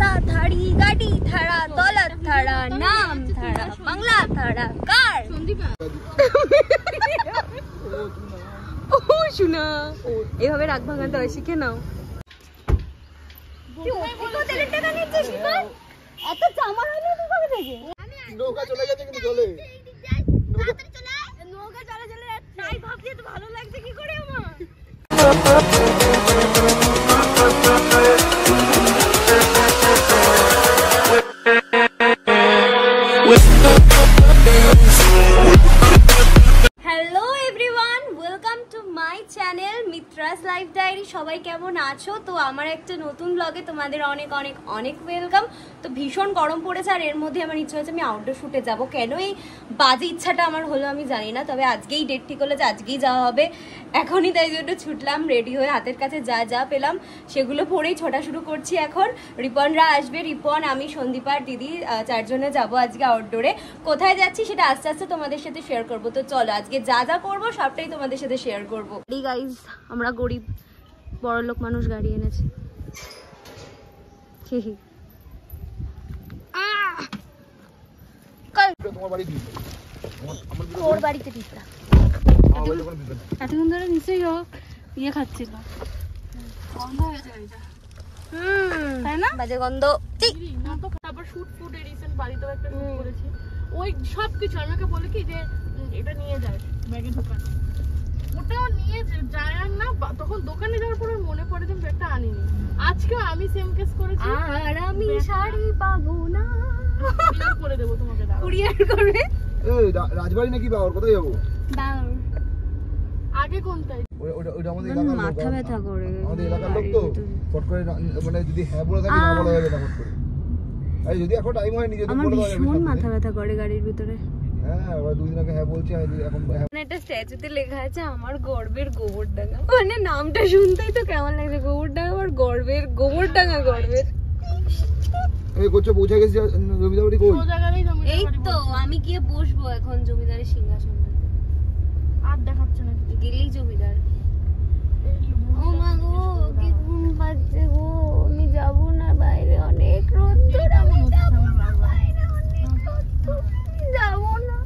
রাস্তা থাড়ি গাড়ি থাড়া দলাত থাড়া নাম থাড়া বাংলা থাড়া কার ও শোনা এভাবে রাগ ভাঙাতে হয়, শিখে নাও। এত চামার হলে তুই কবে থেকে? নৌকা চলে গেছে কিন্তু চলে নৌকা চলে চলে তাই ভাবছি তো ভালো লাগছে কি করে আমার। Hello everyone, welcome to my channel Mitra's life diary. সবাই কেমন আছো? তো আমার একটা নতুন ব্লগে তোমাদের অনেক অনেক অনেক ওয়েলকাম। তো ভীষণ গরম পড়েছে আর এর মধ্যে আমার ইচ্ছা হচ্ছে আমি আউটডোর শুটে যাব। কেন এই বাজে ইচ্ছাটা আমার হলো আমি জানি না, তবে আজকেই ডেট ঠিক হলো যে আজকেই যাওয়া হবে। এখনই তাই জন্য ছুটলাম রেডি হয়ে, হাতের কাছে যা যা পেলাম সেগুলো পরেই ছোটা শুরু করছি। এখন রিপনরা আসবে, রিপন আমি সন্দীপার দিদি চারজনে যাব আজকে আউটডোরে। কোথায় যাচ্ছি সেটা আস্তে আস্তে তোমাদের সাথে শেয়ার করবো। তো চলো আজকে যা যা করবো সবটাই তোমাদের সাথে শেয়ার করবো। এই গাইস, আমরা গরিব বড়লোক মানুষ গাড়ি এনেছি। ওর বাড়িতে পিঠা এতক্ষণ ধরে নিশ্চয়ই ও ইয়ে খাচ্ছিল, গন্ধ হয়েছে তাই না? বাজে গন্ধ। তারপর শুট ফুট এডিশন বাড়িতেও একটা শুট করেছি। ওই সব কিছু আমাকে বলে কি যে এটা নিয়ে যায় ব্যাগে ঢোকানো, ওটাও নিয়ে যায় না। তখন দোকানে যাওয়ার পর মনে পড়ে যে ব্যাগটা আনিনি। আজকেও আমি সেম কেস করেছি। আর আমি শাড়ি পাবো না, কুরিয়ার করে দেবো তোমাকে। কুরিয়ার করবে? এই রাজবাড়ি নাকি বাওর? কোথায় যাবো? বাওর। আগে কোনটাই? ওইটা আমাদের এলাকার লোক, মাথা ব্যথা করে আমাদের এলাকার লোক তো ফট করে মানে যদি হ্যাঁ বলে থাকে না বলা যাবে না ফট করে। এই যদি এখন টাইম হয় নিজে তো বলে দেওয়া যাবে। আমার মাথা ব্যথা করে গাড়ির ভিতরে। হ্যাঁ, ওরা দুই দিন আগে হ্যাঁ বলছি, এখন একটা স্ট্যাচুতে লেখা আছে আমার গর্বের গোবরডাঙ্গা। মানে নামটা শুনতেই তো কেমন লাগছে, গোবরডাঙ্গা। আমার গর্বের গোবরডাঙ্গা, গর্বের। এই কোচে পৌঁছে গেছি জমিদার বাড়ি। কই? এই তো আমি গিয়ে বসবো এখন জমিদারের সিংহাসনে। আর দেখাচ্ছে না, গেলেই জমিদার। ও মা গো, কি ঘুম পাচ্ছে গো। আমি যাবো না, বাইরে অনেক রোদ্দুর। আমি যাবো না, বাইরে অনেক রোদ্দুর। আমি যাবো না।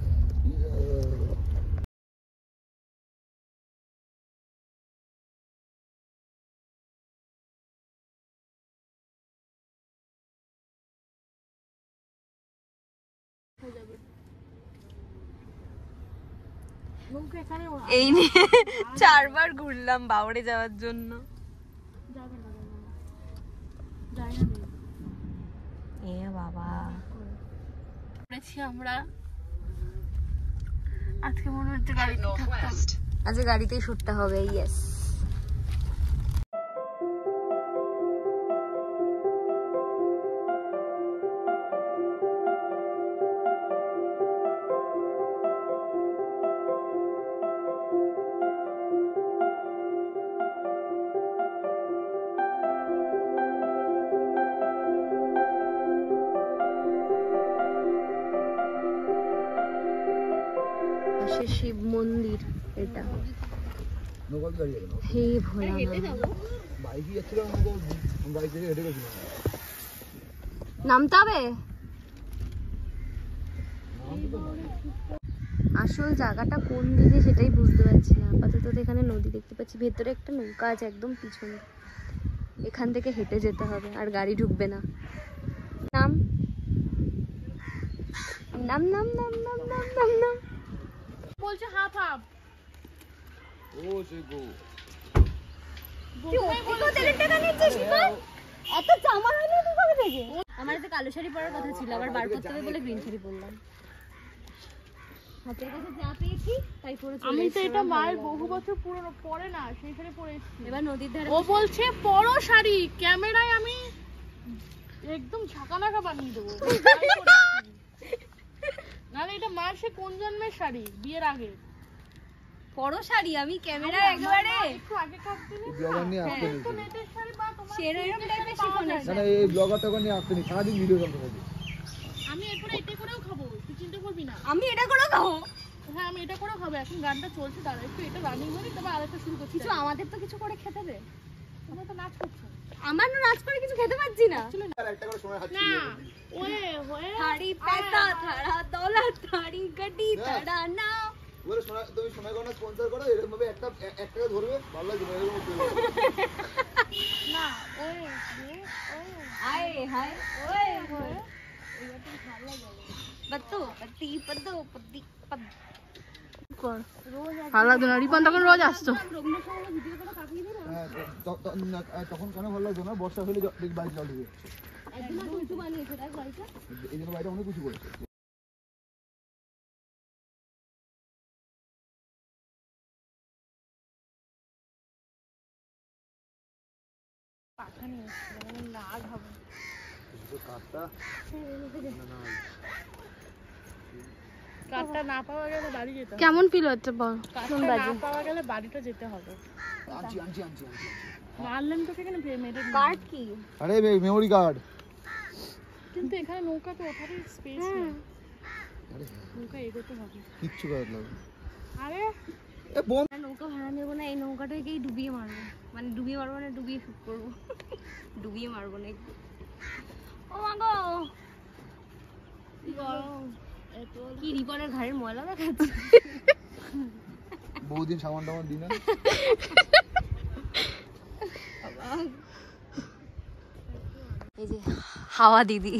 এই নিয়ে 4 বার ঘুরলাম বাউরে যাওয়ার জন্য। এ বাবা, আমরা আজকে মনে হচ্ছে গাড়িতে থাকতাম। আজকে গাড়িতেই শুটতে হবে। ইয়েস। শিব মন্দির এটা। হে ভোলা, নামতে হবে। আসল জায়গাটা কোন দিকে সেটাই বুঝতে পারছি না। আপাতত এখানে নদী দেখতে পাচ্ছি, ভেতরে একটা নৌকা আছে একদম পিছনে। এখান থেকে হেঁটে যেতে হবে আর গাড়ি ঢুকবে না। নাম নাম নাম নাম নাম নাম নাম নাম বলছে হাফ হাফ। ও সে গো, এত চামার হলো তুই কবে থেকে? আমার তো কালো শাড়ি পরার কথা ছিল, আবার বার করতে হবে বলে গ্রিন শাড়ি পরলাম। হাতের কাছে যা পেয়েছি তাই পরেছি। আমি তো এটা মায়ের বহু বছর পুরনো, পরে না সেই শাড়ি পরে এসেছি। এবার নদীর ধারে ও বলছে পরো শাড়ি, ক্যামেরায় আমি একদম ঝাঁকানাকা বানিয়ে দেবো। নাহলে এটা মায়ের সে কোন জন্মের শাড়ি, বিয়ের আগে পরো শাড়ি। আমি ক্যামেরা একবারে একটু আগে কাটতে নি ব্লগার নিয়ে আসতে তো নেটের শাড়ি বা তোমার সেরকম টাইপের শিফনের না, এই ব্লগারটা নিয়ে আসতে নি, সারাদিন ভিডিও করতে থাকি। আমি এরপরে এটা করেও খাবো, তুই চিন্তা করবি না। আমি এটা করে খাবো। হ্যাঁ আমি এটা করেও খাবো। এখন গানটা চলছে, দাঁড়া একটু এটা রানিং করি, তবে আরেকটা শুরু করছি। কিছু আমাদের তো কিছু করে খেতে দে। তোমরা তো নাচ করছো। আমার না নাচ করে কিছু খেতে পাচ্ছি না। আর একটা করে সময় হাঁটছি না ওয়ে হয়ে থাড়ি পেতা থাড়া তলা থাড়ি গটি তাড়া না। বলে তুমি সময় করো না, স্পন্সর করো, এরকম ভাবে একটা টাকা ধরবে, ভালো লাগবে না এরকম করবে। না ওয়ে আয় হায় ওए होए बत्तो पत्ती पत्तो पत्ती কর ভালো লাগতো না। রিপন তখন রোজ আসতো। হ্যাঁ, তখন কেন ভালো লাগতো না, বর্ষা হলে বাড়ি জল ঢুকে এই জন্য বাড়িটা অনেক কিছু করেছে। কাঠটা না পাওয়া গেলে বাড়ি যেতে হবে। কেমন ফিল হচ্ছে বল? কাঠটা না পাওয়া গেলে বাড়িটা যেতে হবে। আনছি মারলেন তোকে এখানে মেরে কার্ড কি? আরে মেমোরি কার্ড। কিন্তু এখানে নৌকাতে ওঠারই স্পেস নেই। নৌকা এগোতে হবে। কিচ্ছু করার লাগবে। আরে এ বোম নৌকা ভাড়া নেবো না, এই নৌকাটাকেই ডুবিয়ে মারবো। মানে ডুবিয়ে মারবো না, ডুবিয়ে শুট করবো। ডুবিয়ে মারবো না একটু। ও মাগো গরম এত কি রিপনের ঘাড়ের ময়লা দেখাচ্ছে। বহুদিন সামান টামান দিই না। এই যে হাওয়া দিদি।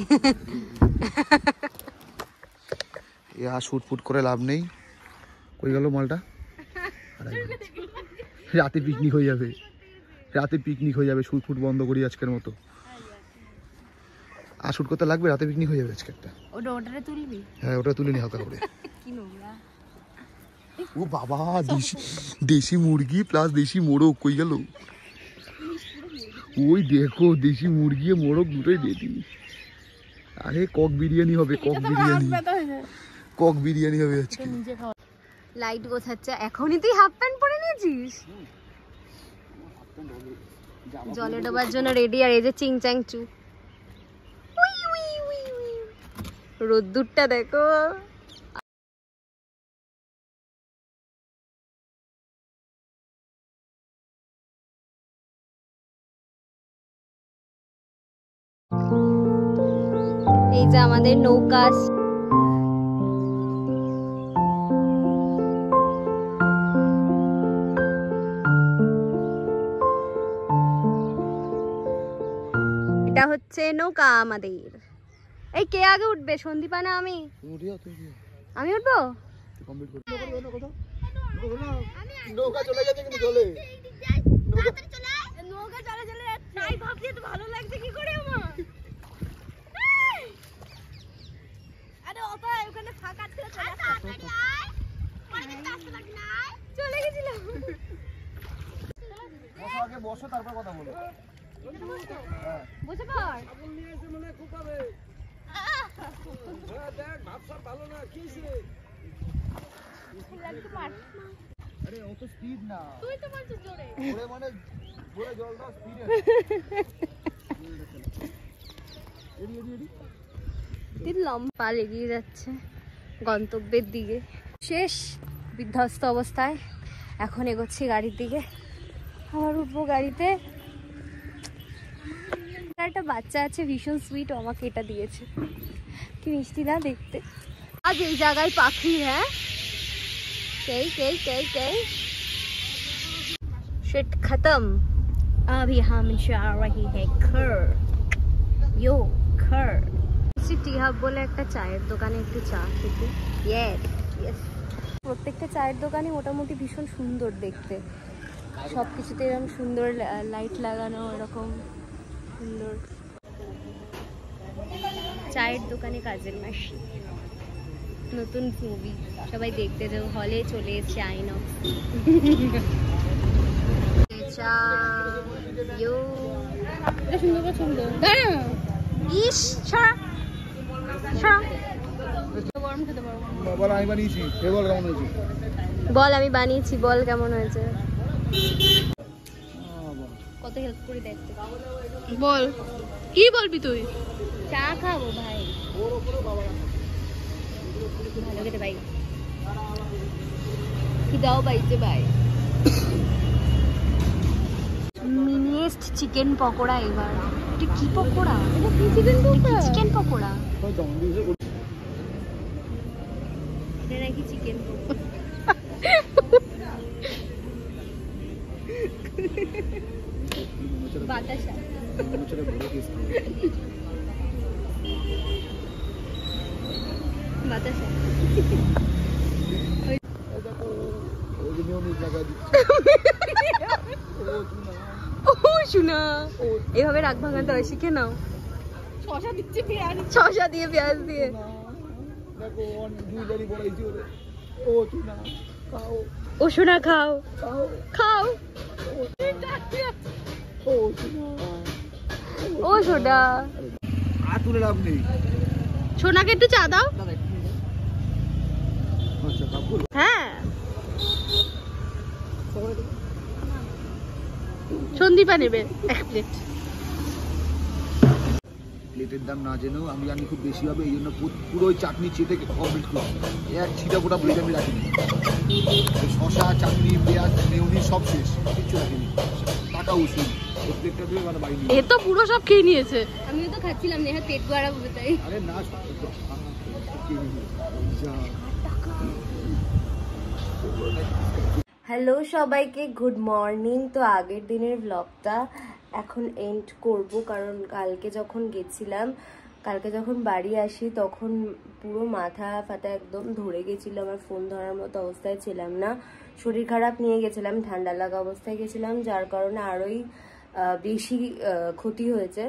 এ আর শুট করে লাভ নেই। কই গেল মালটা? রাতে পিকনিক হয়ে যাবে, রাতে পিকনিক হয়ে যাবে। শুট বন্ধ করি আজকের মতো। আর শুট করতে লাগবে, রাতে পিকনিক হয়ে যাবে আজকে একটা। ওটারে তুলবি? হ্যাঁ, ওটা তুলে নি হালকা করে। কি নোংরা। ও বাবা, দেশি মুরগি প্লাস দেশি মোরগ কই গেল? ওই দেখো, দেশি মুরগি মোরগ দুটোই রেডি। আরে কক বিরিয়ানি হবে, কক বিরিয়ানি, কক বিরিয়ানি হবে আজকে। নিজে খাওয়া। লাইট গোছাচ্ছে। এখনই তুই হাফ প্যান্ট পরে নিয়েছিস? জলে ডোবার জন্য রেডি। আর এই যে চিংচাং চু। উই উই উই উই। রোদ্দুরটা দেখো। এই যে আমাদের নৌকা। এটা হচ্ছে নৌকা আমাদের। এই কে আগে উঠবে, সন্দীপা না আমি? আমি উঠবো? নৌকা চলে গেছে কিন্তু চলে। নৌকা চলে চলে যাচ্ছে। তাই ভাবছি তো ভালো লাগছে কি করে আমার। আরে ওটা ওখানে ফাঁকা ছিল, চলে গেছিলাম। বসো আগে, বসো, তারপর কথা বলো। বসে পড়। আরে অত স্পিড না, তুই তো বলছিস জোরে। ওরে মানে পুরো জল দাও স্পিডে। লম্বা এগিয়ে যাচ্ছে গন্তব্যের দিকে। শেষ বিধ্বস্ত অবস্থায় এখন এগোচ্ছি গাড়ির দিকে। আবার উঠবো গাড়িতে। একটা বাচ্চা আছে ভীষণ সুইট, আমাকে এটা দিয়েছে। কি মিষ্টি না দেখতে। আজ এই জায়গায় পাখি। হ্যাঁ कई कई कई कई शिट खत्म। अभी हम जा रही है घर। यो घर टी हाब बोले একটা চায়ের দোকানে একটু চা খেতে। ইয়েস প্রত্যেকটা চায়ের দোকানে মোটামুটি ভীষণ সুন্দর দেখতে। সব কিছুতে এরকম সুন্দর লাইট লাগানো, এরকম সুন্দর। চায়ের দোকানে কাজের মাসি। নতুন মুভি সবাই দেখতে যাও, হলে চলে এসেছে আইনক্স। সুন্দর পছন্দ। ইস ছড়া ছড়া। গরম খেতে পারবো। বল আমি বানিয়েছি, এ বল কেমন হয়েছে? বল আমি বানিয়েছি, বল কেমন হয়েছে। কত হেল্প করে দেখতে। বল কি বলবি তুই? চা খাবো ভাই। ভালো খেতে ভাই, খিদাও পাইছে ভাই। মিনিয়ে টেস্ট চিকেন পকোড়া এবার। এটা কি পকোড়া? চিকেন পকোড়া। এটা নাকি চিকেন পকোড়া। বাতাসা। বাতাসা। শোনা এভাবে রাগ ভাঙাতে হয়, শিখে নাও। শশা দিচ্ছে পেঁয়াজ, শশা দিয়ে পেঁয়াজ দিয়ে। ও শোনা খাও খাও। ও সোনা সোনাকে একটু চা দাও। হ্যাঁ সন্দীপা নেবে 1 প্লেট। প্লেটের দাম না জেনেও আমি জানি খুব বেশি হবে, এই জন্য পুরো ওই চাটনি চেটে কমপ্লিট করছি। এক ছিটা ফোটা প্লেট আমি রাখিনি, শশা চাটনি পেঁয়াজ মেয়নিজ সব শেষ, কিচ্ছু রাখিনি। টাকা উসুল ওই প্লেটটা দিয়ে মানে বাড়ি নিয়ে। এ তো পুরো সব খেয়ে নিয়েছে। আমিও তো খাচ্ছিলাম না, পেট বাড়াবো তাই। আরে না হ্যালো সবাইকে, গুড মর্নিং। তো আগের দিনের ব্লগটা এখন এন্ড করব, কারণ কালকে যখন বাড়ি আসি তখন পুরো মাথা ফাটা একদম ধরে গেছিলো, আমার ফোন ধরার মতো অবস্থায় ছিলাম না। শরীর খারাপ নিয়ে গেছিলাম, ঠান্ডা লাগা অবস্থায় গেছিলাম, যার কারণে আরোই বেশি ক্ষতি হয়েছে।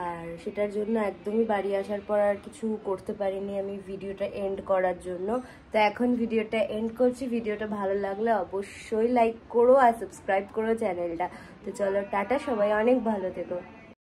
আর সেটার জন্য একদমই বাড়ি আসার পর আর কিছু করতে পারিনি আমি ভিডিওটা এন্ড করার জন্য। তো এখন ভিডিওটা এন্ড করছি। ভিডিওটা ভালো লাগলে অবশ্যই লাইক করো আর সাবস্ক্রাইব করো চ্যানেলটা। তো চলো টাটা, সবাই অনেক ভালো থেকো।